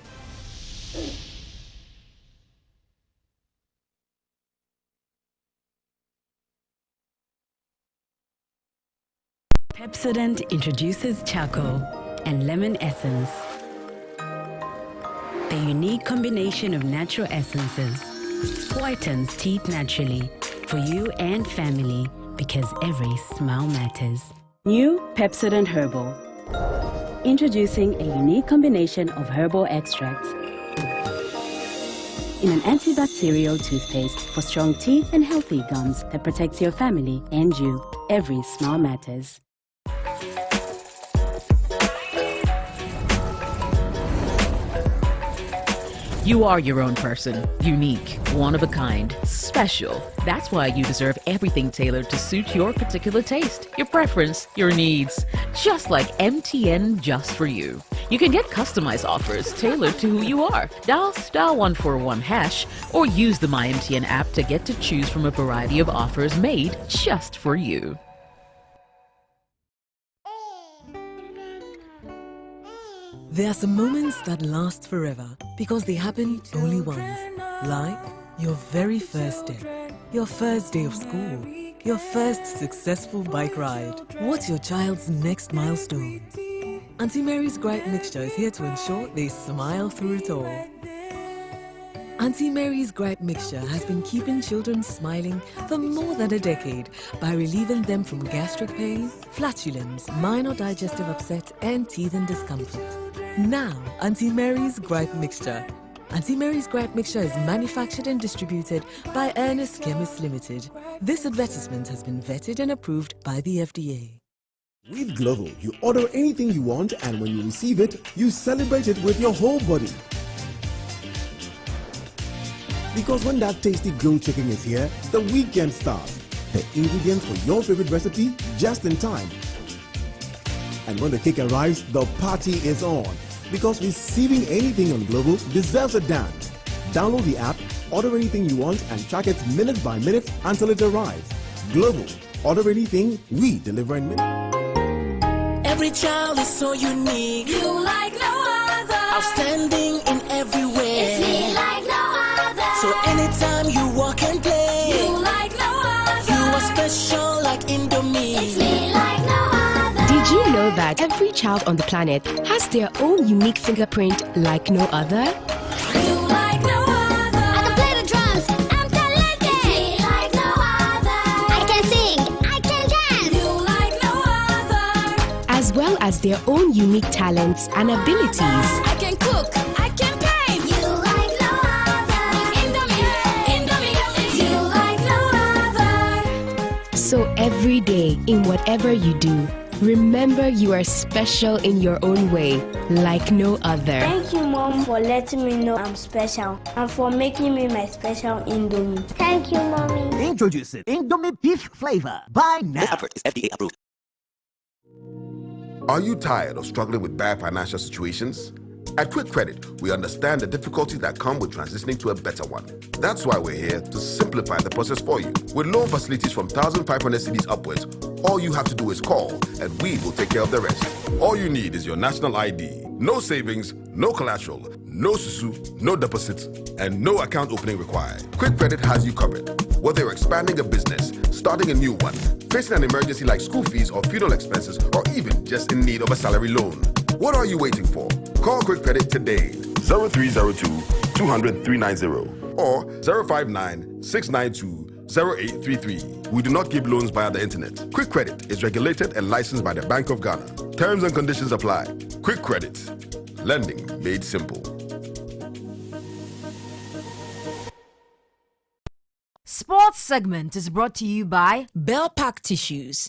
Pepsodent introduces charcoal and lemon essence. The unique combination of natural essences whitens teeth naturally for you and family, because every smile matters. New Pepsodent Herbal. Introducing a unique combination of herbal extracts in an antibacterial toothpaste for strong teeth and healthy gums that protects your family and you. Every smile matters. You are your own person, unique, one of a kind, special. That's why you deserve everything tailored to suit your particular taste, your preference, your needs. Just like MTN Just For You. You can get customized offers tailored to who you are. Dial *141# or use the MyMTN app to get to choose from a variety of offers made just for you. There are some moments that last forever because they happen only once. Like your very first day, your first day of school, your first successful bike ride. What's your child's next milestone? Auntie Mary's Gripe Mixture is here to ensure they smile through it all. Auntie Mary's Gripe Mixture has been keeping children smiling for more than a decade by relieving them from gastric pain, flatulence, minor digestive upset, and teething discomfort. Now, Auntie Mary's Gripe Mixture. Auntie Mary's Gripe Mixture is manufactured and distributed by Ernest Chemists Limited. This advertisement has been vetted and approved by the FDA. With Global, you order anything you want, and when you receive it, you celebrate it with your whole body. Because when that tasty grilled chicken is here, the weekend starts. The ingredients for your favorite recipe just in time. And when the cake arrives, the party is on. Because receiving anything on Global deserves a dance. Download the app, order anything you want, and track it minute by minute until it arrives. Global. Order anything, we deliver in minutes. Every child is so unique. You like no other. Outstanding in every way. It's me like no other. So anytime you walk and play, you like no other. You are special like Indomie. It's me like no other. Did you know that every child on the planet has their own unique fingerprint like no other? You like no other. I can play the drums. I'm talented. It's me like no other. I can sing. I can dance. You like no other. As well as their own unique talents and abilities. I can cook. I can paint. You like no other. Indomie. You like no other. So every day, in whatever you do, remember you are special in your own way, like no other. Thank you, Mom, for letting me know I'm special and for making me my special Indomie. Thank you, Mommy. Introducing Indomie Beef Flavor. Buy now. This effort is FDA approved. Are you tired of struggling with bad financial situations? At Quick Credit, we understand the difficulties that come with transitioning to a better one. That's why we're here to simplify the process for you. With loan facilities from 1,500 cedis upwards, all you have to do is call and we will take care of the rest. All you need is your national ID. No savings, no collateral, no susu, no deposits, and no account opening required. Quick Credit has you covered. Whether you're expanding a business, starting a new one, facing an emergency like school fees or funeral expenses, or even just in need of a salary loan. What are you waiting for? Call Quick Credit today. 0302 200 390 or 059 692 0833. We do not give loans via the internet. Quick Credit is regulated and licensed by the Bank of Ghana. Terms and conditions apply. Quick Credit. Lending made simple. Sports segment is brought to you by Bell Pack Tissues.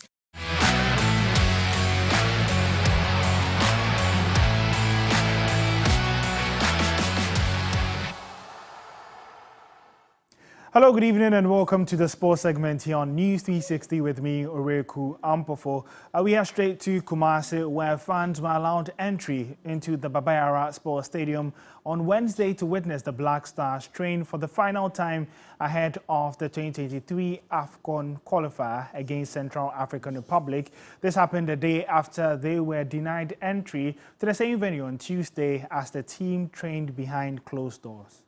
Hello, good evening and welcome to the sports segment here on News 360 with me, Oreku Ampofo. We are straight to Kumasi where fans were allowed entry into the Baba Yara Sports Stadium on Wednesday to witness the Black Stars train for the final time ahead of the 2023 AFCON qualifier against Central African Republic. This happened a day after they were denied entry to the same venue on Tuesday as the team trained behind closed doors.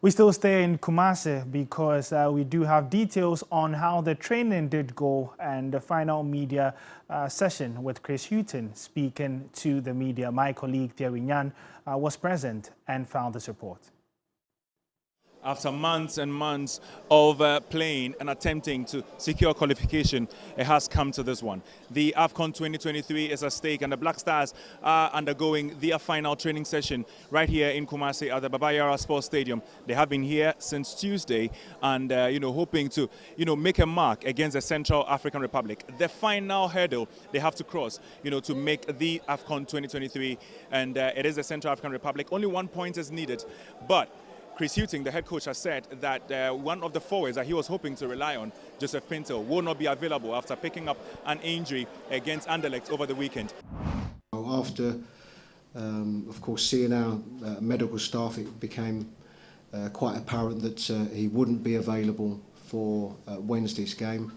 We still stay in Kumasi because we do have details on how the training did go and the final media session with Chris Hughton speaking to the media. My colleague Thierry Nyan was present and found this report. After months and months of playing and attempting to secure qualification, it has come to this one. The AFCON 2023 is at stake and the Black Stars are undergoing their final training session right here in Kumasi at the Baba Yara Sports Stadium. They have been here since Tuesday and, hoping to, make a mark against the Central African Republic. The final hurdle they have to cross, to make the AFCON 2023, and it is the Central African Republic. Only 1 point is needed, but Chris Hughton, the head coach, has said that one of the forwards that he was hoping to rely on, Joseph Pinto, will not be available after picking up an injury against Anderlecht over the weekend. After, of course, seeing our medical staff, it became quite apparent that he wouldn't be available for Wednesday's game.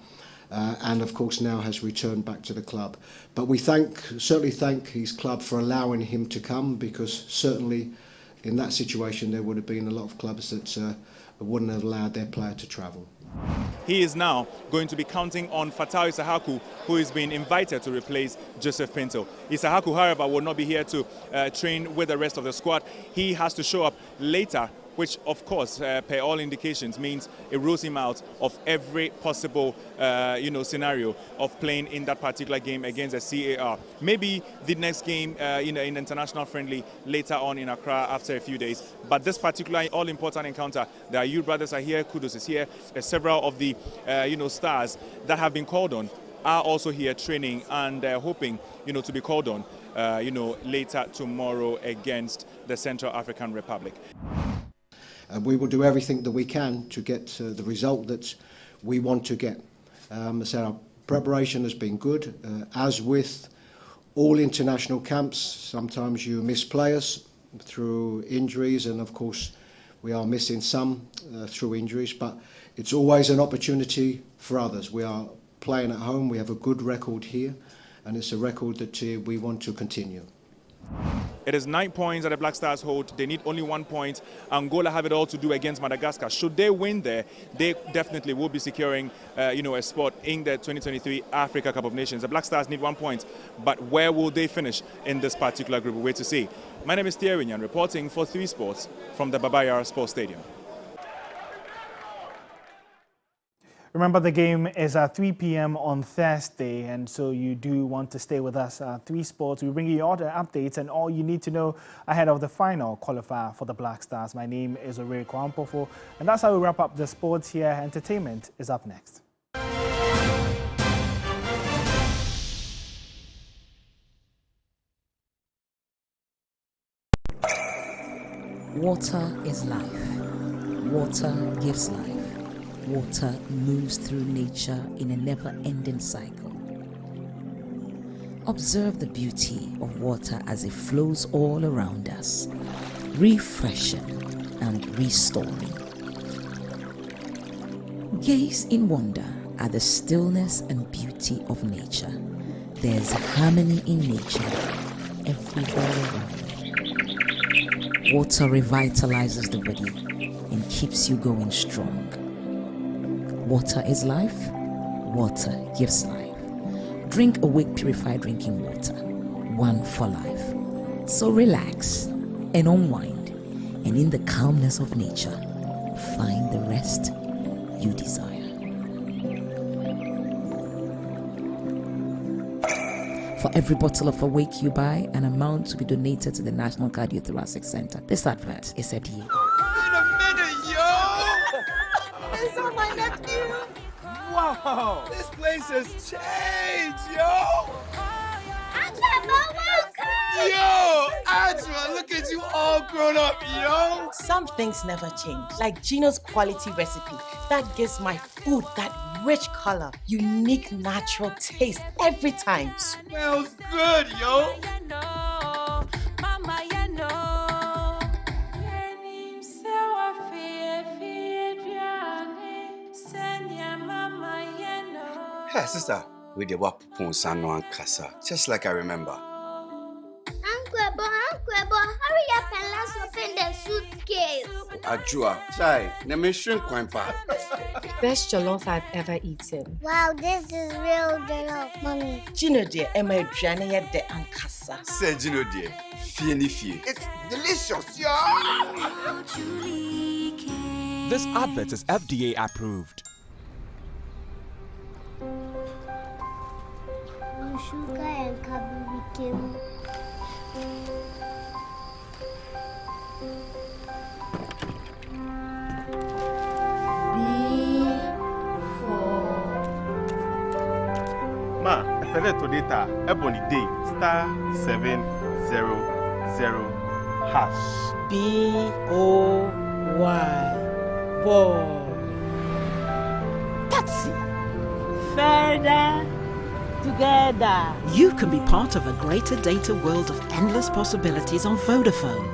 And of course now has returned back to the club. But we certainly thank his club for allowing him to come, because certainly in that situation, there would have been a lot of clubs that wouldn't have allowed their player to travel. He is now going to be counting on Fatai Isahaku, who is being invited to replace Joseph Pinto. Isahaku, however, will not be here to train with the rest of the squad. He has to show up later, which, of course, per all indications, means it rules him out of every possible, scenario of playing in that particular game against the CAR. Maybe the next game, in the international friendly later on in Accra after a few days. But this particular all-important encounter, the Ayew brothers are here, Kudus is here, several of the, stars that have been called on are also here training and hoping, to be called on, later tomorrow against the Central African Republic. We will do everything that we can to get the result that we want to get. So our preparation has been good. As with all international camps, sometimes you miss players through injuries, and of course we are missing some through injuries, but it's always an opportunity for others. We are playing at home, we have a good record here, and it's a record that we want to continue. It is 9 points that the Black Stars hold. They need only 1 point. Angola have it all to do against Madagascar. Should they win there, they definitely will be securing, a spot in the 2023 Africa Cup of Nations. The Black Stars need 1 point, but where will they finish in this particular group? We'll wait to see. My name is Thierry Nyan, reporting for 3 Sports from the Baba Yara Sports Stadium. Remember, the game is at 3 p.m. on Thursday, and so you do want to stay with us at 3 Sports. We bring you all the updates and all you need to know ahead of the final qualifier for the Black Stars. My name is Oreku Ampofo, and that's how we wrap up the sports here. Entertainment is up next. Water is life. Water gives life. Water moves through nature in a never-ending cycle. Observe the beauty of water as it flows all around us, refreshing and restoring. Gaze in wonder at the stillness and beauty of nature. There's harmony in nature everywhere around. Water revitalizes the body and keeps you going strong. Water is life. Water gives life. Drink Awake Purified Drinking Water, one for life. So relax and unwind, and in the calmness of nature, find the rest you desire. For every bottle of Awake you buy, an amount to be donated to the National Cardiothoracic Center. This advert is FDA. Wait a minute, yo! Is that my nephew? Wow! This place has changed, yo! Yo! Ajma, look at you all grown up, yo! Some things never change, like Gino's quality recipe that gives my food that rich color, unique natural taste every time. Smells good, yo! Hey, sister, we did what Ponsano and Casa, just like I remember. Uncle, hurry up and let's open the suitcase. Ajua, chai, never shrink quite far. Best jollof I've ever eaten. Wow, this is real jollof, mommy. Gino dear, Emma Adriana de Ankasa. Say Gino dear, fie. It's delicious, yo! This advert is FDA approved. Sugar and Kabuki. Ma, I to data ebony day *700# B-O-Y boy. Taxi. Further together. You can be part of a greater data world of endless possibilities on Vodafone.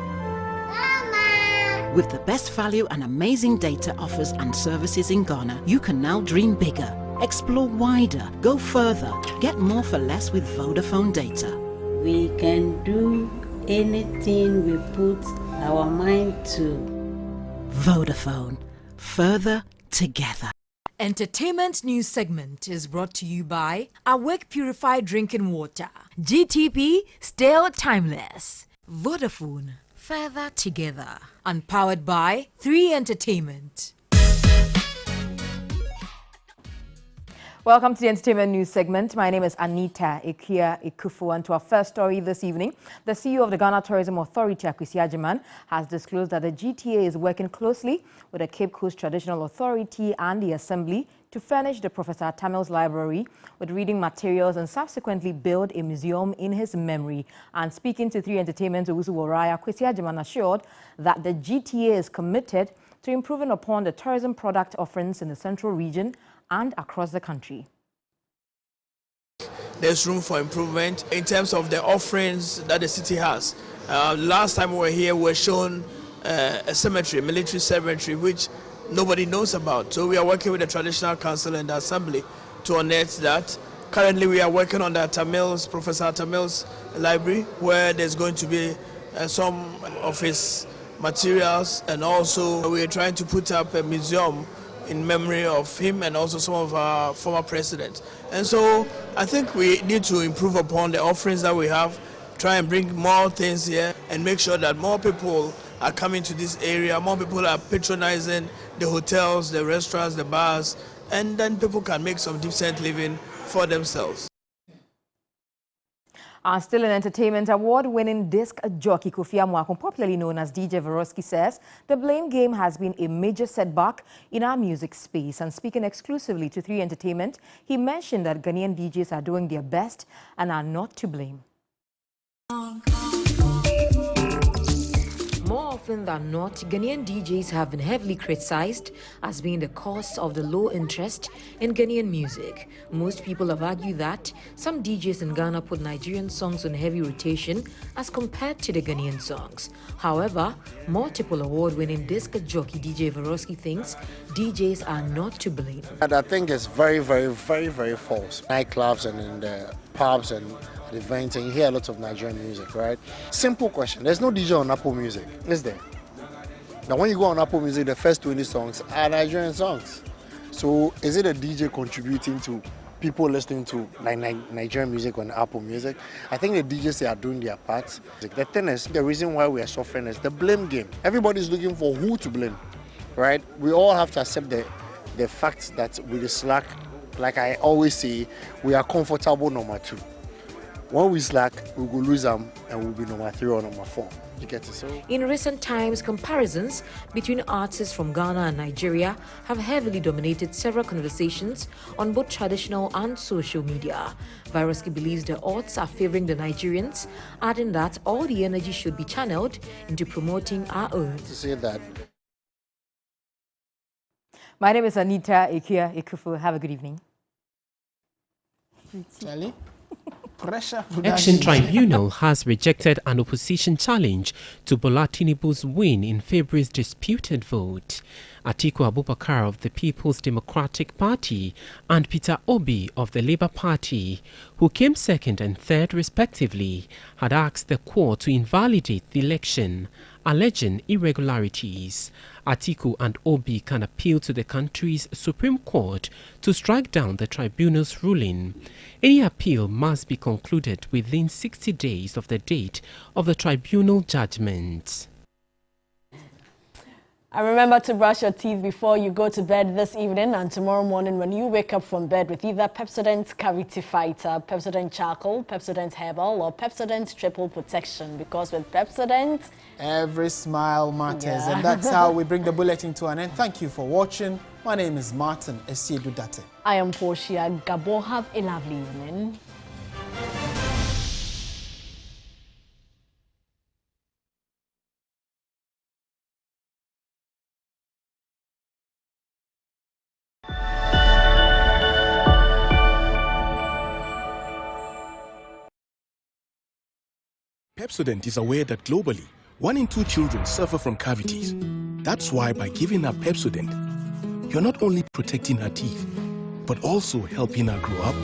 Mama! With the best value and amazing data offers and services in Ghana, you can now dream bigger, explore wider, go further, get more for less with Vodafone data. We can do anything we put our mind to. Vodafone. Further together. Entertainment news segment is brought to you by Awake Purified Drinking Water. GTP, still timeless. Vodafone, further together. And powered by 3 Entertainment. Welcome to the Entertainment News segment. My name is Anita Ekia Ekufu, and to our first story this evening, the CEO of the Ghana Tourism Authority, Kwesi Agyeman, has disclosed that the GTA is working closely with the Cape Coast Traditional Authority and the Assembly to furnish the Professor Tamil's library with reading materials and subsequently build a museum in his memory. And speaking to 3 Entertainment's Owusu Woraya, Kwesi Agyeman assured that the GTA is committed to improving upon the tourism product offerings in the central region and across the country. There's room for improvement in terms of the offerings that the city has. Last time we were here, we were shown a cemetery, a military cemetery, which nobody knows about. So we are working with the Traditional Council and the Assembly to unearth that. Currently, we are working on the Professor Tamil's library, where there's going to be some of his materials, and also we are trying to put up a museum in memory of him and also some of our former presidents. And so I think we need to improve upon the offerings that we have, try and bring more things here and make sure that more people are coming to this area, more people are patronizing the hotels, the restaurants, the bars, and then people can make some decent living for themselves. Still in entertainment, award-winning disc jockey Kofi Amuakun, popularly known as DJ Veroski, says the blame game has been a major setback in our music space. And speaking exclusively to 3 Entertainment, he mentioned that Ghanaian DJs are doing their best and are not to blame. More often than not, Ghanaian DJs have been heavily criticized as being the cause of the low interest in Ghanaian music. Most people have argued that some DJs in Ghana put Nigerian songs on heavy rotation as compared to the Ghanaian songs. However, multiple award-winning disc jockey DJ Veroski thinks DJs are not to blame. And I think it's very, very, very, very false. Nightclubs and in the pubs and the events, and you hear a lot of Nigerian music, right? Simple question. There's no DJ on Apple Music, is there? Now, when you go on Apple Music, the first 20 songs are Nigerian songs. So, is it a DJ contributing to people listening to like Nigerian music on Apple Music. I think the DJs, they are doing their part. The thing is, the reason why we are suffering is the blame game. Everybody's looking for who to blame, right? We all have to accept the fact that with the slack, like I always say, we are comfortable number 2. When we slack, we will lose them and we'll be number 3 or number 4. You get it? So in recent times, comparisons between artists from Ghana and Nigeria have heavily dominated several conversations on both traditional and social media. Viroski believes the odds are favoring the Nigerians, adding that all the energy should be channeled into promoting our own. To say that. My name is Anita Ekia Ekufu. Have a good evening. Charlie? Pressure. Action Tribunal has rejected an opposition challenge to Bola Tinubu's win in February's disputed vote. Atiku Abubakar of the People's Democratic Party and Peter Obi of the Labour Party, who came second and third respectively, had asked the court to invalidate the election, alleging irregularities. Atiku and Obi can appeal to the country's Supreme Court to strike down the tribunal's ruling. Any appeal must be concluded within 60 days of the date of the tribunal judgment. And remember to brush your teeth before you go to bed this evening and tomorrow morning when you wake up from bed with either Pepsodent Cavity Fighter, Pepsodent Charcoal, Pepsodent Herbal or Pepsodent Triple Protection, because with Pepsodent, every smile matters. And that's how we bring the bulletin to an end. Thank you for watching. My name is Martin Esiedu Date. I am Portia Gabo. Have a lovely evening. Pepsodent is aware that globally, 1 in 2 children suffer from cavities. That's why by giving her Pepsodent, you're not only protecting her teeth, but also helping her grow up